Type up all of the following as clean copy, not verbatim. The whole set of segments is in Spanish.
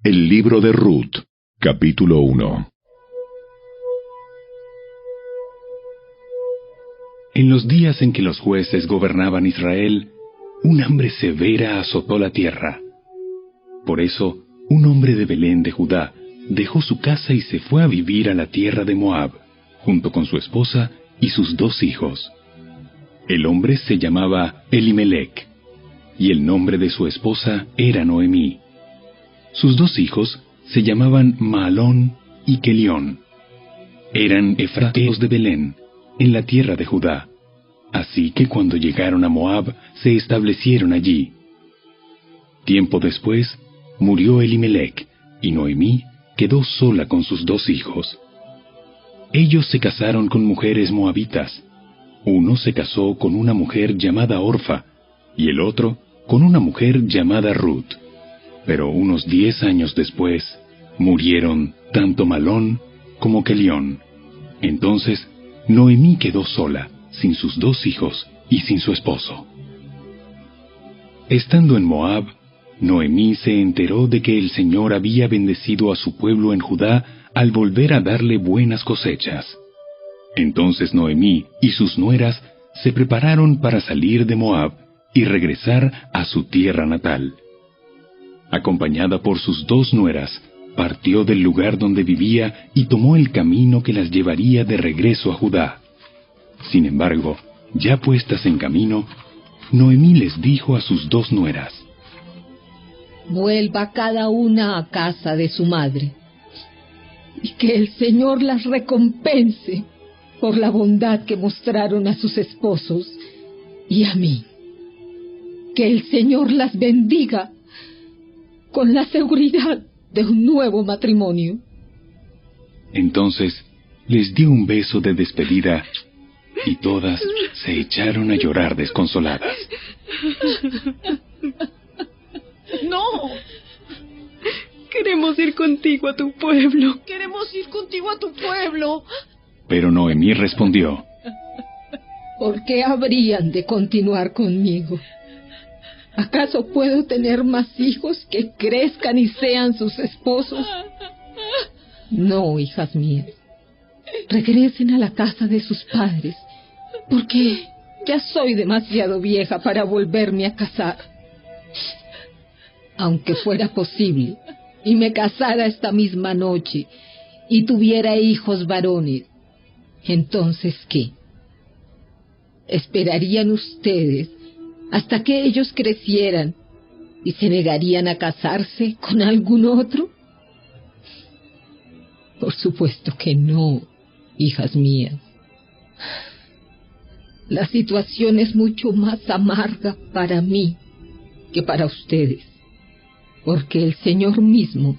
El libro de Ruth, capítulo 1. En los días en que los jueces gobernaban Israel, un hambre severa azotó la tierra. Por eso, un hombre de Belén de Judá dejó su casa y se fue a vivir a la tierra de Moab, junto con su esposa y sus 2 hijos. El hombre se llamaba Elimelec, y el nombre de su esposa era Noemí. Sus 2 hijos se llamaban Mahalón y Kelión. Eran efrateos de Belén, en la tierra de Judá. Así que cuando llegaron a Moab, se establecieron allí. Tiempo después, murió Elimelec, y Noemí quedó sola con sus 2 hijos. Ellos se casaron con mujeres moabitas. Uno se casó con una mujer llamada Orfa, y el otro con una mujer llamada Ruth. Pero unos 10 años después, murieron tanto Mahalón como Kelión. Entonces, Noemí quedó sola, sin sus 2 hijos y sin su esposo. Estando en Moab, Noemí se enteró de que el Señor había bendecido a su pueblo en Judá al volver a darle buenas cosechas. Entonces Noemí y sus nueras se prepararon para salir de Moab y regresar a su tierra natal. Acompañada por sus 2 nueras, partió del lugar donde vivía y tomó el camino que las llevaría de regreso a Judá. Sin embargo, ya puestas en camino, Noemí les dijo a sus 2 nueras: «Vuelva cada una a casa de su madre, y que el Señor las recompense por la bondad que mostraron a sus esposos y a mí. Que el Señor las bendiga con la seguridad de un nuevo matrimonio». Entonces les dio un beso de despedida y todas se echaron a llorar desconsoladas. ¡No! Queremos ir contigo a tu pueblo. Queremos ir contigo a tu pueblo. Pero Noemí respondió: ¿Por qué habrían de continuar conmigo? ¿Acaso puedo tener más hijos que crezcan y sean sus esposos? No, hijas mías. Regresen a la casa de sus padres, porque ya soy demasiado vieja para volverme a casar. Aunque fuera posible, y me casara esta misma noche, y tuviera hijos varones, ¿entonces qué? ¿Esperarían ustedes hasta que ellos crecieran y se negarían a casarse con algún otro? Por supuesto que no, hijas mías. La situación es mucho más amarga para mí que para ustedes, porque el Señor mismo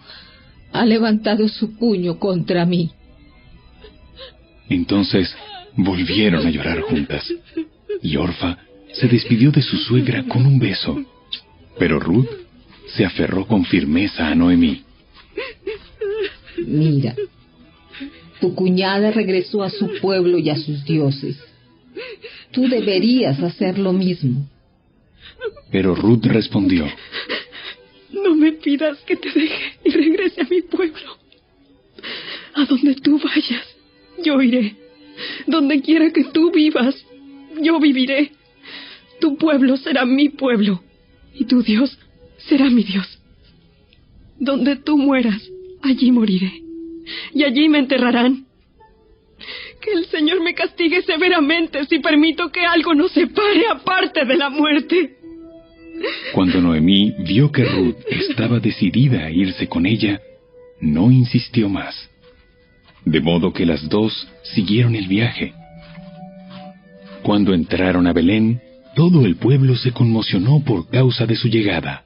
ha levantado su puño contra mí. Entonces volvieron a llorar juntas, y Orfa se despidió de su suegra con un beso, pero Ruth se aferró con firmeza a Noemí. Mira, tu cuñada regresó a su pueblo y a sus dioses. Tú deberías hacer lo mismo. Pero Ruth respondió: No me pidas que te deje y regrese a mi pueblo. A donde tú vayas, yo iré. Donde quiera que tú vivas, yo viviré. Tu pueblo será mi pueblo, y tu Dios será mi Dios. Donde tú mueras, allí moriré, y allí me enterrarán. Que el Señor me castigue severamente si permito que algo nos separe aparte de la muerte. Cuando Noemí vio que Ruth estaba decidida a irse con ella, no insistió más. De modo que las 2 siguieron el viaje. Cuando entraron a Belén, todo el pueblo se conmocionó por causa de su llegada.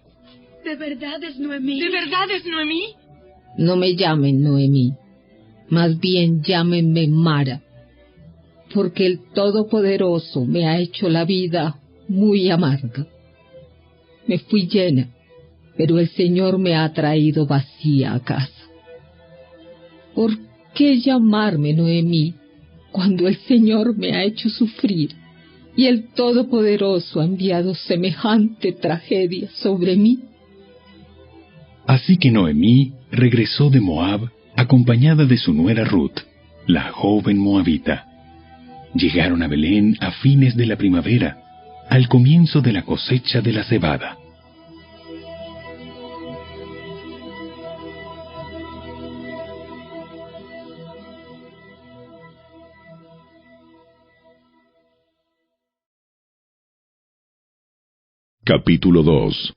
¿De verdad es Noemí? ¿De verdad es Noemí? No me llamen Noemí, más bien llámenme Mara, porque el Todopoderoso me ha hecho la vida muy amarga. Me fui llena, pero el Señor me ha traído vacía a casa. ¿Por qué llamarme Noemí cuando el Señor me ha hecho sufrir y el Todopoderoso ha enviado semejante tragedia sobre mí? Así que Noemí regresó de Moab acompañada de su nuera Ruth, la joven moabita. Llegaron a Belén a fines de la primavera, al comienzo de la cosecha de la cebada. Capítulo 2.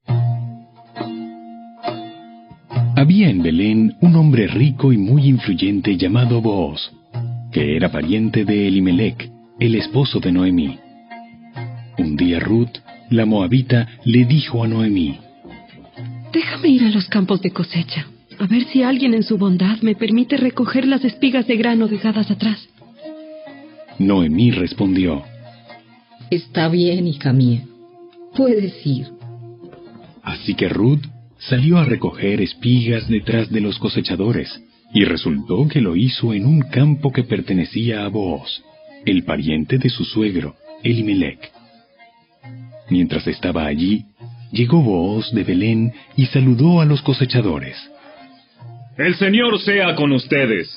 Había en Belén un hombre rico y muy influyente llamado Booz, que era pariente de Elimelec, el esposo de Noemí. Un día Ruth, la moabita, le dijo a Noemí: Déjame ir a los campos de cosecha, a ver si alguien en su bondad me permite recoger las espigas de grano dejadas atrás. Noemí respondió: Está bien, hija mía. Puedes ir. Así que Ruth salió a recoger espigas detrás de los cosechadores, y resultó que lo hizo en un campo que pertenecía a Booz, el pariente de su suegro, Elimelec. Mientras estaba allí, llegó Booz de Belén y saludó a los cosechadores. ¡El Señor sea con ustedes!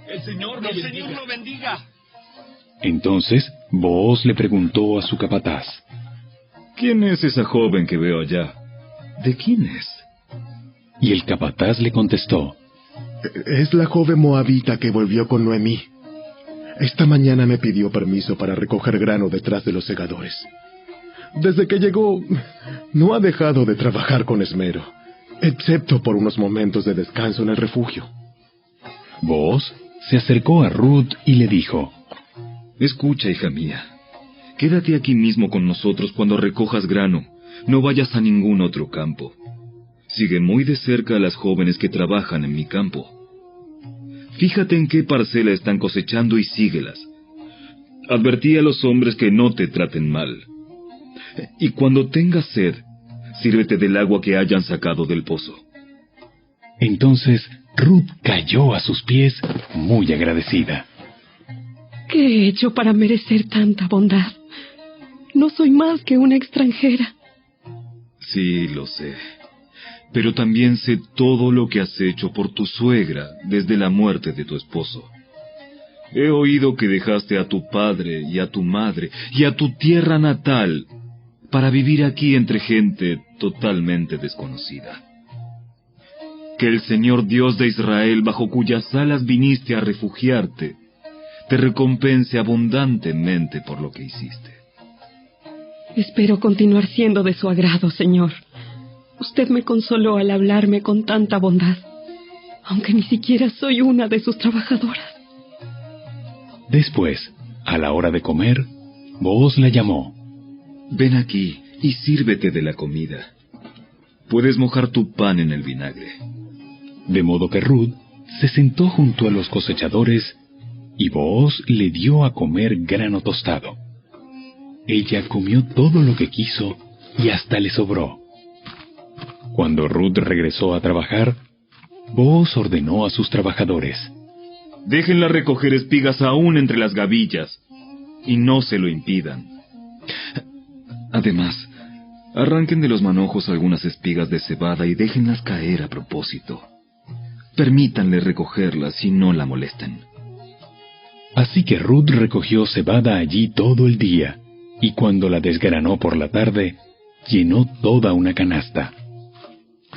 ¡El Señor lo bendiga! Entonces Booz le preguntó a su capataz: ¿Quién es esa joven que veo allá? ¿De quién es? Y el capataz le contestó: Es la joven moabita que volvió con Noemí. Esta mañana me pidió permiso para recoger grano detrás de los segadores. Desde que llegó, no ha dejado de trabajar con esmero, excepto por unos momentos de descanso en el refugio. Booz se acercó a Ruth y le dijo: Escucha, hija mía. Quédate aquí mismo con nosotros cuando recojas grano. No vayas a ningún otro campo. Sigue muy de cerca a las jóvenes que trabajan en mi campo. Fíjate en qué parcela están cosechando y síguelas. Advertí a los hombres que no te traten mal. Y cuando tengas sed, sírvete del agua que hayan sacado del pozo. Entonces Ruth cayó a sus pies muy agradecida. ¿Qué he hecho para merecer tanta bondad? No soy más que una extranjera. Sí, lo sé. Pero también sé todo lo que has hecho por tu suegra desde la muerte de tu esposo. He oído que dejaste a tu padre y a tu madre y a tu tierra natal para vivir aquí entre gente totalmente desconocida. Que el Señor Dios de Israel, bajo cuyas alas viniste a refugiarte, te recompense abundantemente por lo que hiciste. Espero continuar siendo de su agrado, Señor. Usted me consoló al hablarme con tanta bondad, aunque ni siquiera soy una de sus trabajadoras. Después, a la hora de comer, Booz la llamó. Ven aquí y sírvete de la comida. Puedes mojar tu pan en el vinagre. De modo que Ruth se sentó junto a los cosechadores y Booz le dio a comer grano tostado. Ella comió todo lo que quiso y hasta le sobró. Cuando Ruth regresó a trabajar, Booz ordenó a sus trabajadores: Déjenla recoger espigas aún entre las gavillas, y no se lo impidan. Además, arranquen de los manojos algunas espigas de cebada y déjenlas caer a propósito. Permítanle recogerlas y no la molesten. Así que Ruth recogió cebada allí todo el día, y cuando la desgranó por la tarde, llenó toda una canasta.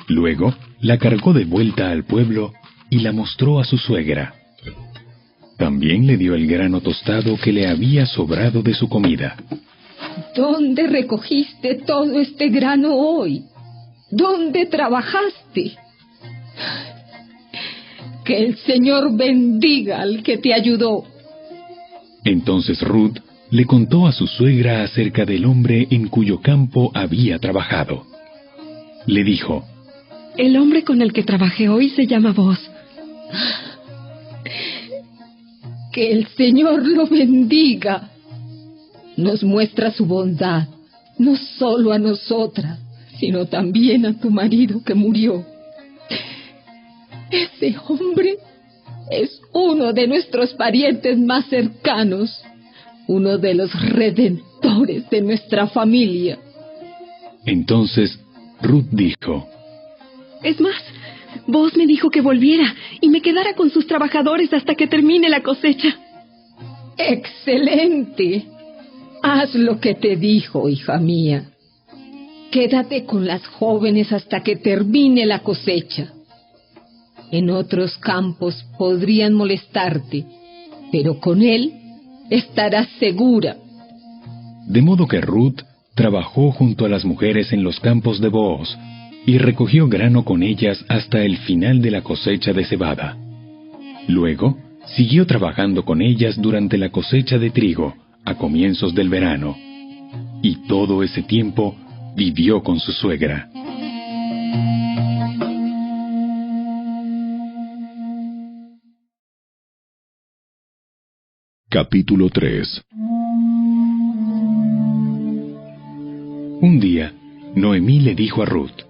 Luego la cargó de vuelta al pueblo y la mostró a su suegra. También le dio el grano tostado que le había sobrado de su comida. ¿Dónde recogiste todo este grano hoy? ¿Dónde trabajaste? Que el Señor bendiga al que te ayudó. Entonces Ruth le contó a su suegra acerca del hombre en cuyo campo había trabajado. Le dijo: El hombre con el que trabajé hoy se llama Booz. Que el Señor lo bendiga. Nos muestra su bondad, no solo a nosotras, sino también a tu marido que murió. Ese hombre es uno de nuestros parientes más cercanos, uno de los redentores de nuestra familia. Entonces Ruth dijo: Es más, Boaz me dijo que volviera y me quedara con sus trabajadores hasta que termine la cosecha. ¡Excelente! Haz lo que te dijo, hija mía. Quédate con las jóvenes hasta que termine la cosecha. En otros campos podrían molestarte, pero con él estarás segura. De modo que Ruth trabajó junto a las mujeres en los campos de Booz y recogió grano con ellas hasta el final de la cosecha de cebada. Luego, siguió trabajando con ellas durante la cosecha de trigo, a comienzos del verano, y todo ese tiempo vivió con su suegra. Capítulo 3. Un día, Noemí le dijo a Ruth: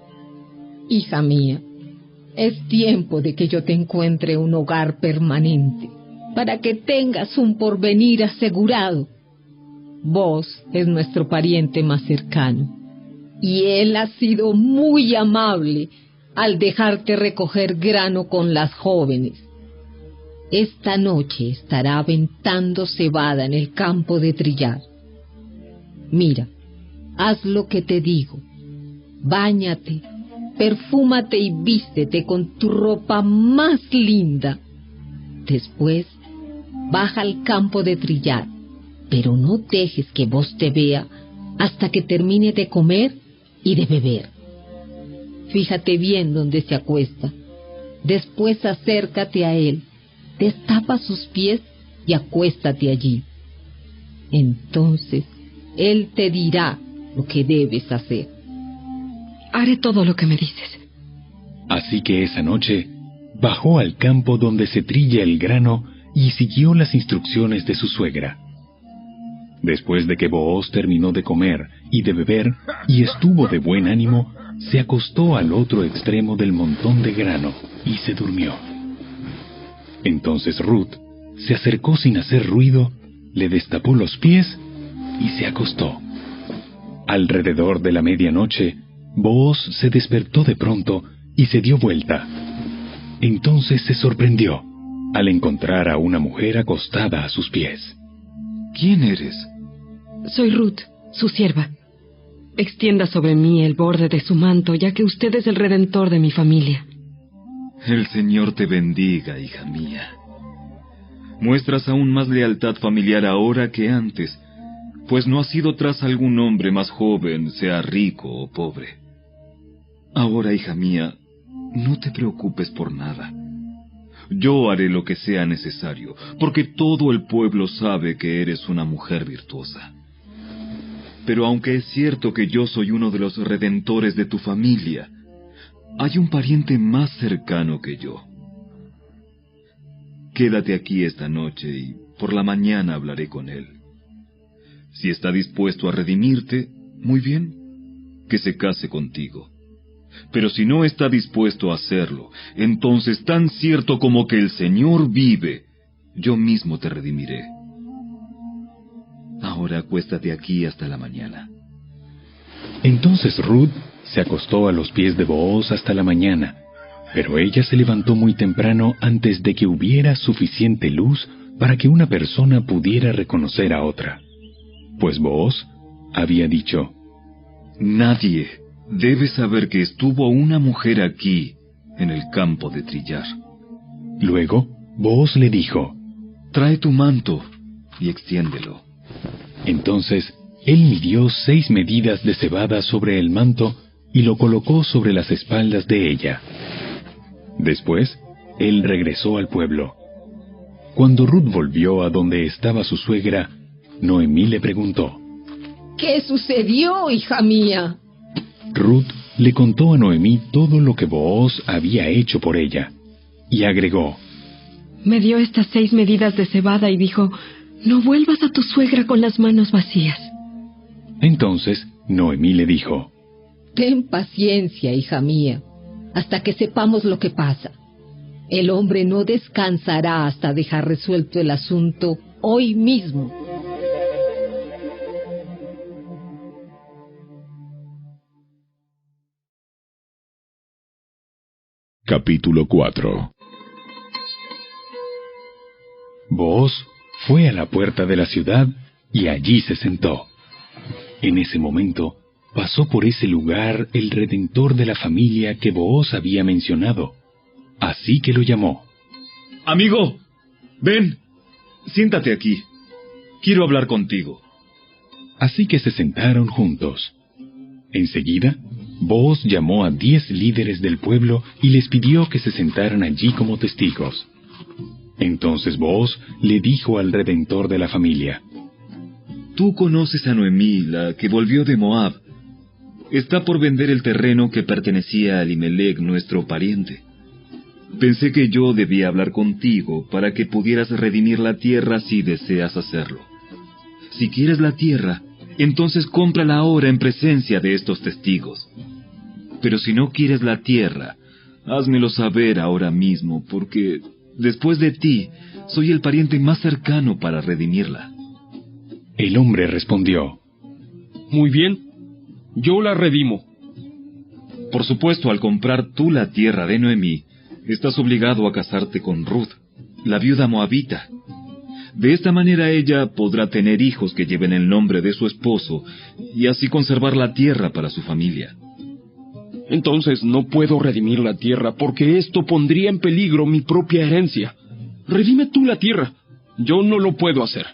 Hija mía, es tiempo de que yo te encuentre un hogar permanente, para que tengas un porvenir asegurado. Vos es nuestro pariente más cercano, y él ha sido muy amable al dejarte recoger grano con las jóvenes. Esta noche estará aventando cebada en el campo de trillar. Mira, haz lo que te digo. Báñate, perfúmate y vístete con tu ropa más linda. Después, baja al campo de trillar, pero no dejes que Boaz te vea hasta que termine de comer y de beber. Fíjate bien dónde se acuesta. Después acércate a él, destapa sus pies y acuéstate allí. Entonces, él te dirá lo que debes hacer. Haré todo lo que me dices. Así que esa noche bajó al campo donde se trilla el grano y siguió las instrucciones de su suegra. Después de que Booz terminó de comer y de beber y estuvo de buen ánimo, se acostó al otro extremo del montón de grano y se durmió. Entonces Ruth se acercó sin hacer ruido, le destapó los pies y se acostó. Alrededor de la medianoche, Booz se despertó de pronto y se dio vuelta. Entonces se sorprendió al encontrar a una mujer acostada a sus pies. ¿Quién eres? Soy Ruth, su sierva. Extienda sobre mí el borde de su manto, ya que usted es el redentor de mi familia. El Señor te bendiga, hija mía. Muestras aún más lealtad familiar ahora que antes, pues no has ido tras algún hombre más joven, sea rico o pobre. Ahora, hija mía, no te preocupes por nada. Yo haré lo que sea necesario, porque todo el pueblo sabe que eres una mujer virtuosa. Pero aunque es cierto que yo soy uno de los redentores de tu familia, hay un pariente más cercano que yo. Quédate aquí esta noche y por la mañana hablaré con él. Si está dispuesto a redimirte, muy bien, que se case contigo. Pero si no está dispuesto a hacerlo, entonces tan cierto como que el Señor vive, yo mismo te redimiré. Ahora acuéstate aquí hasta la mañana. Entonces Ruth se acostó a los pies de Booz hasta la mañana, pero ella se levantó muy temprano antes de que hubiera suficiente luz para que una persona pudiera reconocer a otra. Pues Booz había dicho: Nadie debe saber que estuvo una mujer aquí, en el campo de trillar. Luego, Booz le dijo: Trae tu manto y extiéndelo. Entonces, él midió 6 medidas de cebada sobre el manto y lo colocó sobre las espaldas de ella. Después, él regresó al pueblo. Cuando Ruth volvió a donde estaba su suegra, Noemí le preguntó: ¿Qué sucedió, hija mía? Ruth le contó a Noemí todo lo que Booz había hecho por ella, y agregó: Me dio estas 6 medidas de cebada y dijo: no vuelvas a tu suegra con las manos vacías. Entonces Noemí le dijo: Ten paciencia, hija mía, hasta que sepamos lo que pasa. El hombre no descansará hasta dejar resuelto el asunto hoy mismo. Capítulo 4. Booz fue a la puerta de la ciudad y allí se sentó. En ese momento pasó por ese lugar el redentor de la familia que Booz había mencionado, así que lo llamó. Amigo, ven, siéntate aquí. Quiero hablar contigo. Así que se sentaron juntos. Enseguida, Booz llamó a 10 líderes del pueblo y les pidió que se sentaran allí como testigos. Entonces Booz le dijo al redentor de la familia: Tú conoces a Noemí, la que volvió de Moab. Está por vender el terreno que pertenecía a Elimelec, nuestro pariente. Pensé que yo debía hablar contigo para que pudieras redimir la tierra si deseas hacerlo. Si quieres la tierra, entonces cómprala ahora en presencia de estos testigos. Pero si no quieres la tierra, házmelo saber ahora mismo, porque después de ti, soy el pariente más cercano para redimirla. El hombre respondió: Muy bien, yo la redimo. Por supuesto, al comprar tú la tierra de Noemí, estás obligado a casarte con Ruth, la viuda moabita. De esta manera ella podrá tener hijos que lleven el nombre de su esposo y así conservar la tierra para su familia. Entonces no puedo redimir la tierra porque esto pondría en peligro mi propia herencia. Redime tú la tierra. Yo no lo puedo hacer.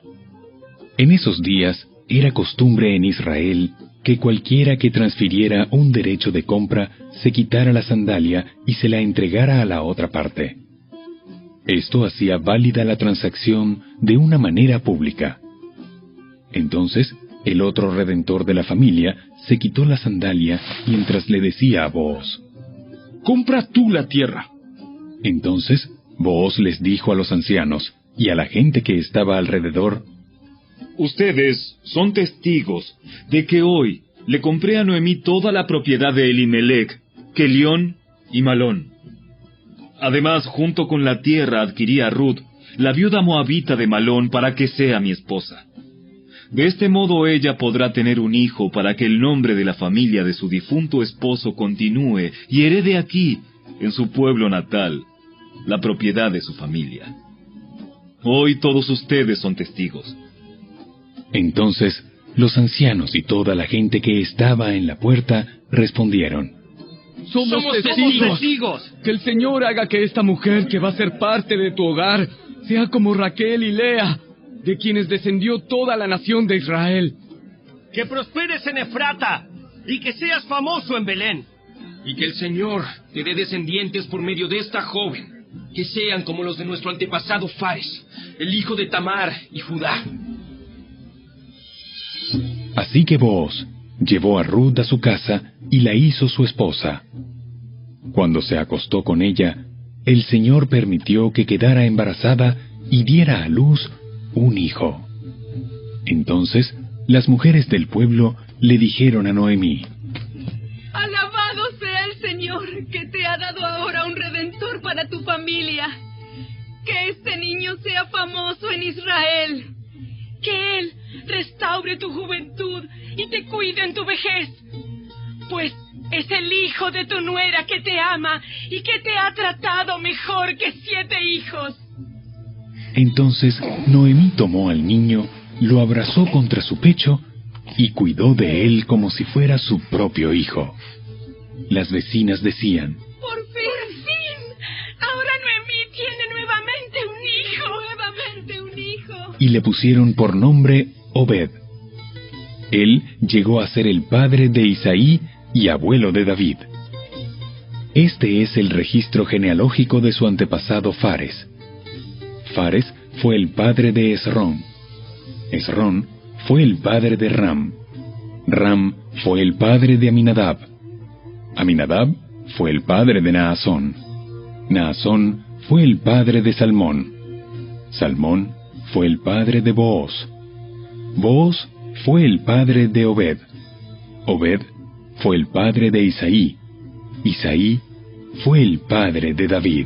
En esos días era costumbre en Israel que cualquiera que transfiriera un derecho de compra se quitara la sandalia y se la entregara a la otra parte. Esto hacía válida la transacción de una manera pública. Entonces, el otro redentor de la familia se quitó la sandalia mientras le decía a Booz: Compra tú la tierra. Entonces, Booz les dijo a los ancianos y a la gente que estaba alrededor: Ustedes son testigos de que hoy le compré a Noemí toda la propiedad de Elimelec, Kelión y Malón. Además, junto con la tierra adquirí a Ruth, la viuda moabita de Malón, para que sea mi esposa. De este modo ella podrá tener un hijo para que el nombre de la familia de su difunto esposo continúe y herede aquí, en su pueblo natal, la propiedad de su familia. Hoy todos ustedes son testigos. Entonces, los ancianos y toda la gente que estaba en la puerta respondieron: Somos testigos. Que el Señor haga que esta mujer que va a ser parte de tu hogar sea como Raquel y Lea, de quienes descendió toda la nación de Israel. Que prosperes en Efrata y que seas famoso en Belén. Y que el Señor te dé descendientes por medio de esta joven, que sean como los de nuestro antepasado Fares, el hijo de Tamar y Judá. Así que Booz llevó a Ruth a su casa y la hizo su esposa. Cuando se acostó con ella, el Señor permitió que quedara embarazada y diera a luz un hijo. Entonces, las mujeres del pueblo le dijeron a Noemí: Alabado sea el Señor, que te ha dado ahora un redentor para tu familia. Que este niño sea famoso en Israel. Que él restaure tu juventud y te cuide en tu vejez. Pues es el hijo de tu nuera que te ama y que te ha tratado mejor que 7 hijos. Entonces Noemí tomó al niño, lo abrazó contra su pecho y cuidó de él como si fuera su propio hijo. Las vecinas decían: ¡Por fin! Ahora Noemí tiene nuevamente un hijo. Y le pusieron por nombre Obed. Él llegó a ser el padre de Isaí y abuelo de David. Este es el registro genealógico de su antepasado Fares. Fares fue el padre de Esrón. Esrón fue el padre de Ram. Ram fue el padre de Aminadab. Aminadab fue el padre de Naasón. Naasón fue el padre de Salmón. Salmón fue el padre de Booz. Booz fue el padre de Obed. Obed fue el padre de Isaí. Isaí fue el padre de David.